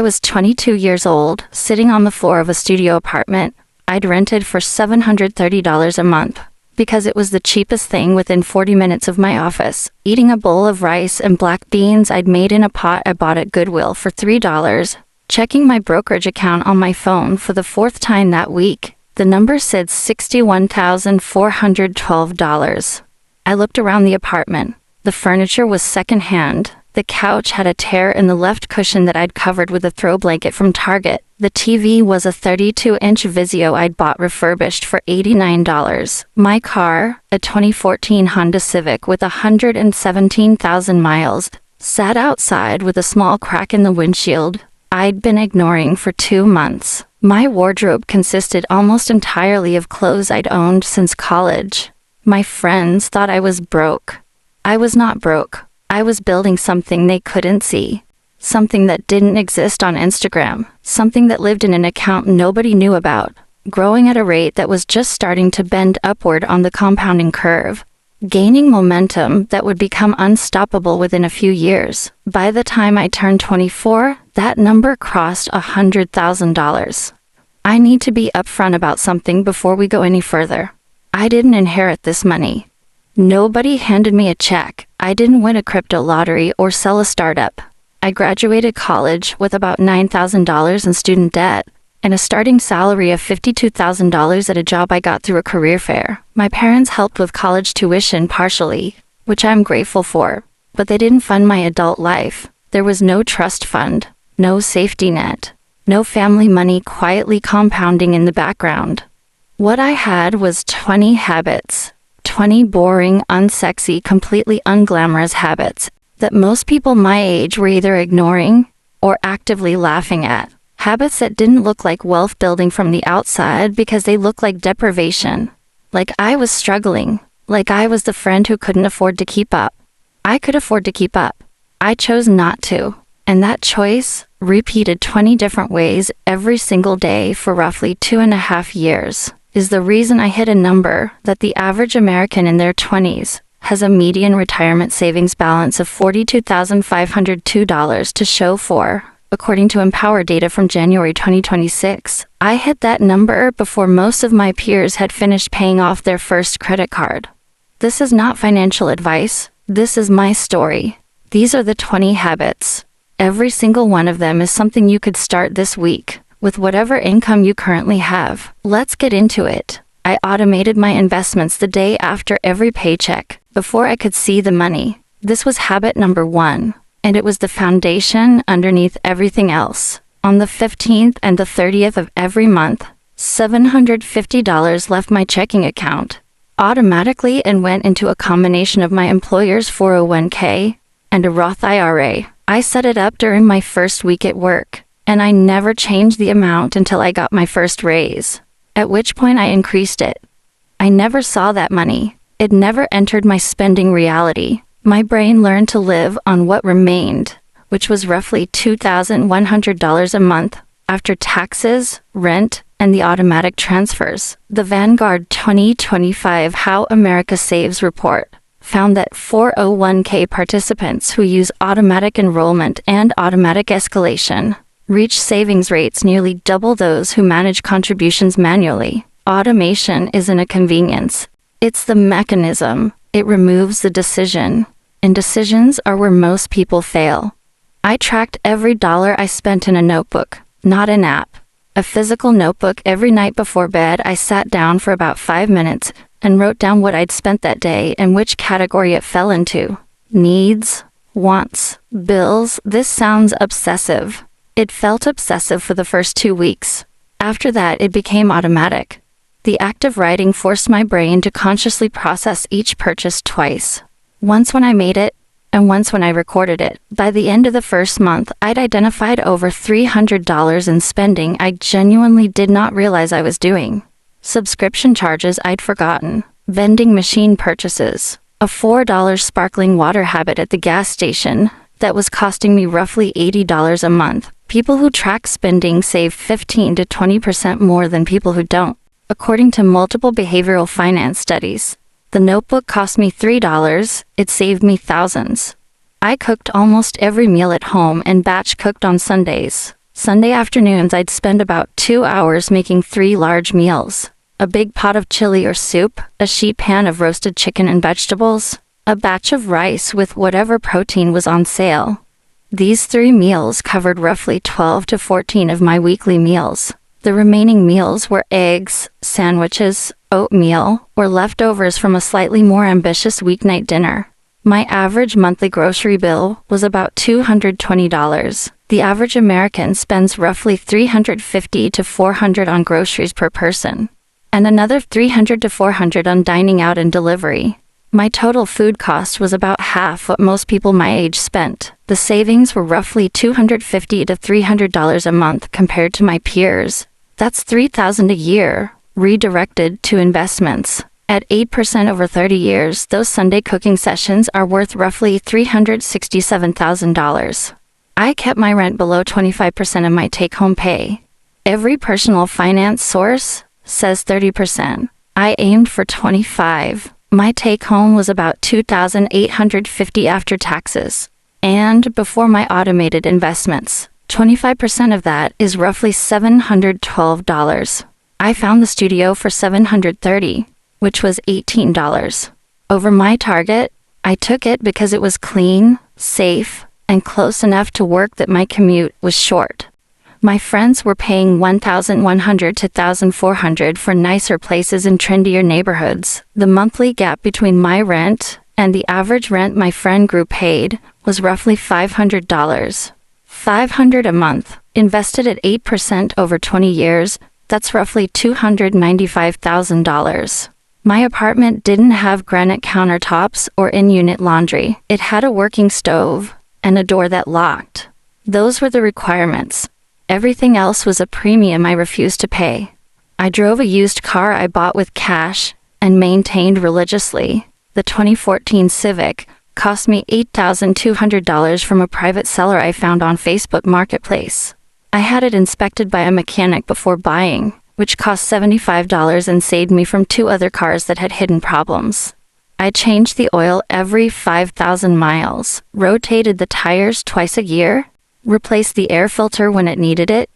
I was 22 years old, sitting on the floor of a studio apartment I'd rented for $730 a month, because it was the cheapest thing within 40 minutes of my office, eating a bowl of rice and black beans I'd made in a pot I bought at Goodwill for $3, checking my brokerage account on my phone for the fourth time that week. The number said $61,412. I looked around the apartment. The furniture was secondhand. The couch had a tear in the left cushion that I'd covered with a throw blanket from Target. The TV was a 32-inch Vizio I'd bought refurbished for $89. My car, a 2014 Honda Civic with 117,000 miles, sat outside with a small crack in the windshield I'd been ignoring for 2 months. My wardrobe consisted almost entirely of clothes I'd owned since college. My friends thought I was broke. I was not broke. I was building something they couldn't see. Something that didn't exist on Instagram. Something that lived in an account nobody knew about. Growing at a rate that was just starting to bend upward on the compounding curve. Gaining momentum that would become unstoppable within a few years. By the time I turned 24, that number crossed $100,000. I need to be upfront about something before we go any further. I didn't inherit this money. Nobody handed me a check. I didn't win a crypto lottery or sell a startup. I graduated college with about $9,000 in student debt and a starting salary of $52,000 at a job I got through a career fair. My parents helped with college tuition partially, which I'm grateful for, but they didn't fund my adult life. There was no trust fund, no safety net, no family money quietly compounding in the background. What I had was 20 habits. 20 boring, unsexy, completely unglamorous habits that most people my age were either ignoring or actively laughing at. Habits that didn't look like wealth building from the outside because they looked like deprivation. Like I was struggling. Like I was the friend who couldn't afford to keep up. I could afford to keep up. I chose not to. And that choice, repeated 20 different ways every single day for roughly 2.5 years, is the reason I hit a number that the average American in their 20s has a median retirement savings balance of $42,502 to show for, according to Empower data from January 2026. I hit that number before most of my peers had finished paying off their first credit card. This is not financial advice. This is my story. These are the 20 habits. Every single one of them is something you could start this week with whatever income you currently have. Let's get into it. I automated my investments the day after every paycheck, before I could see the money. This was habit number 1, and it was the foundation underneath everything else. On the 15th and the 30th of every month, $750 left my checking account automatically and went into a combination of my employer's 401k and a Roth IRA. I set it up during my first week at work, and I never changed the amount until I got my first raise, at which point I increased it. I never saw that money. It never entered my spending reality. My brain learned to live on what remained, which was roughly $2,100 a month after taxes, rent, and the automatic transfers. The Vanguard 2025 How America Saves report found that 401k participants who use automatic enrollment and automatic escalation reach savings rates nearly double those who manage contributions manually. Automation isn't a convenience. It's the mechanism. It removes the decision. And decisions are where most people fail. I tracked every dollar I spent in a notebook, not an app. A physical notebook. Every night before bed, I sat down for about 5 minutes and wrote down what I'd spent that day and which category it fell into. Needs, wants, bills. This sounds obsessive. It felt obsessive for the first 2 weeks. After that, it became automatic. The act of writing forced my brain to consciously process each purchase twice. Once when I made it, and once when I recorded it. By the end of the first month, I'd identified over $300 in spending I genuinely did not realize I was doing. Subscription charges I'd forgotten. Vending machine purchases. A $4 sparkling water habit at the gas station that was costing me roughly $80 a month. People who track spending save 15 to 20% more than people who don't. According to multiple behavioral finance studies, the notebook cost me $3, it saved me thousands. I cooked almost every meal at home and batch cooked on Sundays. Sunday afternoons I'd spend about 2 hours making 3 large meals. A big pot of chili or soup, a sheet pan of roasted chicken and vegetables, a batch of rice with whatever protein was on sale. These 3 meals covered roughly 12 to 14 of my weekly meals. The remaining meals were eggs, sandwiches, oatmeal, or leftovers from a slightly more ambitious weeknight dinner. My average monthly grocery bill was about $220. The average American spends roughly $350 to $400 on groceries per person, and another $300 to $400 on dining out and delivery. My total food cost was about half what most people my age spent. The savings were roughly $250 to $300 a month compared to my peers. That's $3,000 a year, redirected to investments. At 8% over 30 years, those Sunday cooking sessions are worth roughly $367,000. I kept my rent below 25% of my take-home pay. Every personal finance source says 30%. I aimed for 25. My take-home was about $2,850 after taxes. And before my automated investments, 25% of that is roughly $712. I found the studio for $730, which was $18 over my target. I took it because it was clean, safe, and close enough to work that my commute was short. My friends were paying $1,100 to $1,400 for nicer places in trendier neighborhoods. The monthly gap between my rent and the average rent my friend group paid was roughly $500. $500 a month, invested at 8% over 20 years, that's roughly $295,000. My apartment didn't have granite countertops or in-unit laundry. It had a working stove and a door that locked. Those were the requirements. Everything else was a premium I refused to pay. I drove a used car I bought with cash and maintained religiously. The 2014 Civic cost me $8,200 from a private seller I found on Facebook Marketplace. I had it inspected by a mechanic before buying, which cost $75 and saved me from 2 other cars that had hidden problems. I changed the oil every 5,000 miles, rotated the tires twice a year, replaced the air filter when it needed it.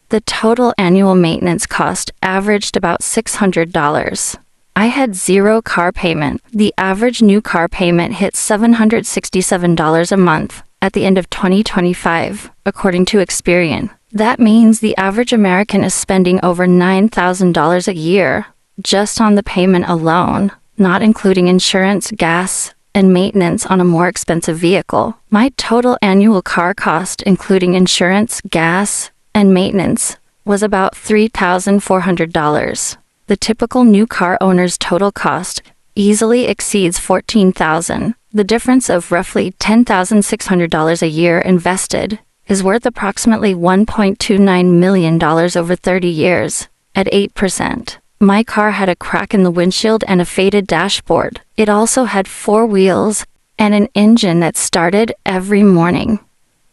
The total annual maintenance cost averaged about $600. I had 0 car payment. The average new car payment hit $767 a month at the end of 2025, according to Experian. That means the average American is spending over $9,000 a year just on the payment alone, not including insurance, gas, and maintenance on a more expensive vehicle. My total annual car cost, including insurance, gas, and maintenance, was about $3,400. The typical new car owner's total cost easily exceeds $14,000. The difference of roughly $10,600 a year invested is worth approximately $1.29 million over 30 years. At 8%. My car had a crack in the windshield and a faded dashboard. It also had 4 wheels and an engine that started every morning.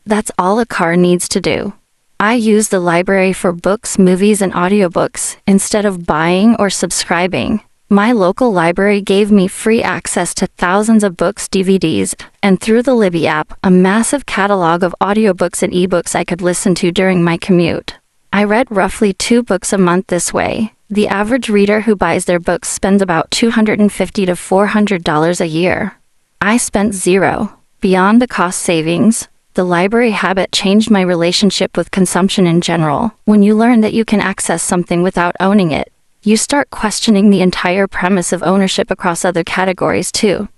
That's all a car needs to do. I use the library for books, movies, and audiobooks instead of buying or subscribing. My local library gave me free access to thousands of books, DVDs, and through the Libby app, a massive catalog of audiobooks and ebooks I could listen to during my commute. I read roughly 2 books a month this way. The average reader who buys their books spends about $250 to $400 a year. I spent 0. Beyond the cost savings, the library habit changed my relationship with consumption in general. When you learn that you can access something without owning it, you start questioning the entire premise of ownership across other categories too.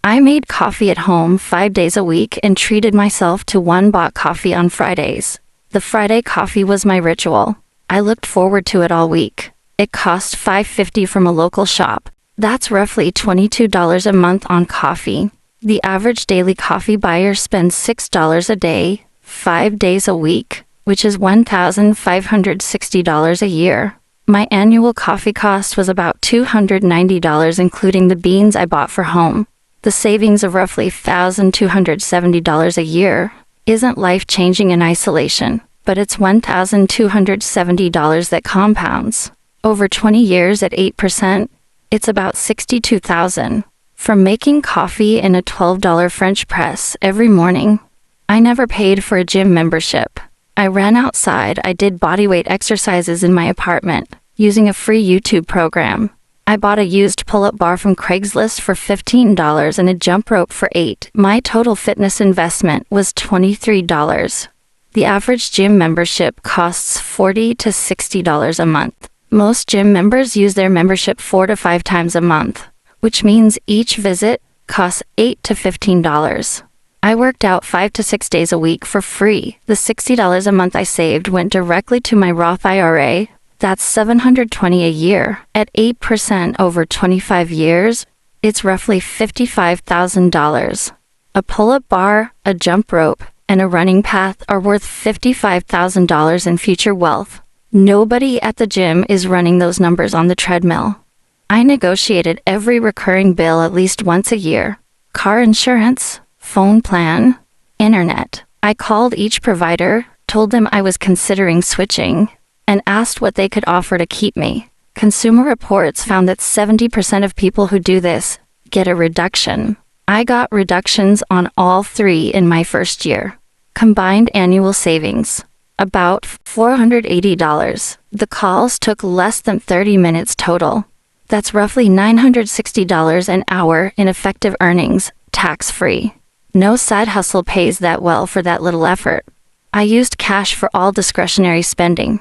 I made coffee at home 5 days a week and treated myself to 1 bought coffee on Fridays. The Friday coffee was my ritual. I looked forward to it all week. It cost $5.50 from a local shop. That's roughly $22 a month on coffee. The average daily coffee buyer spends $6 a day, 5 days a week, which is $1,560 a year. My annual coffee cost was about $290, including the beans I bought for home. The savings of roughly $1,270 a year isn't life-changing in isolation, but it's $1,270 that compounds. Over 20 years at 8%, it's about $62,000. From making coffee in a $12 French press every morning, I never paid for a gym membership. I ran outside. I did bodyweight exercises in my apartment, using a free YouTube program. I bought a used pull-up bar from Craigslist for $15 and a jump rope for $8. My total fitness investment was $23. The average gym membership costs $40 to $60 a month. Most gym members use their membership 4 to 5 times a month, which means each visit costs $8 to $15. I worked out 5 to 6 days a week for free. The $60 a month I saved went directly to my Roth IRA. That's $720 a year. At 8% over 25 years, it's roughly $55,000. A pull-up bar, a jump rope, and a running path are worth $55,000 in future wealth. Nobody at the gym is running those numbers on the treadmill. I negotiated every recurring bill at least once a year. Car insurance, phone plan, internet. I called each provider, told them I was considering switching, and asked what they could offer to keep me. Consumer Reports found that 70% of people who do this get a reduction. I got reductions on all 3 in my first year. Combined annual savings, about $480. The calls took less than 30 minutes total. That's roughly $960 an hour in effective earnings, tax-free. No side hustle pays that well for that little effort. I used cash for all discretionary spending.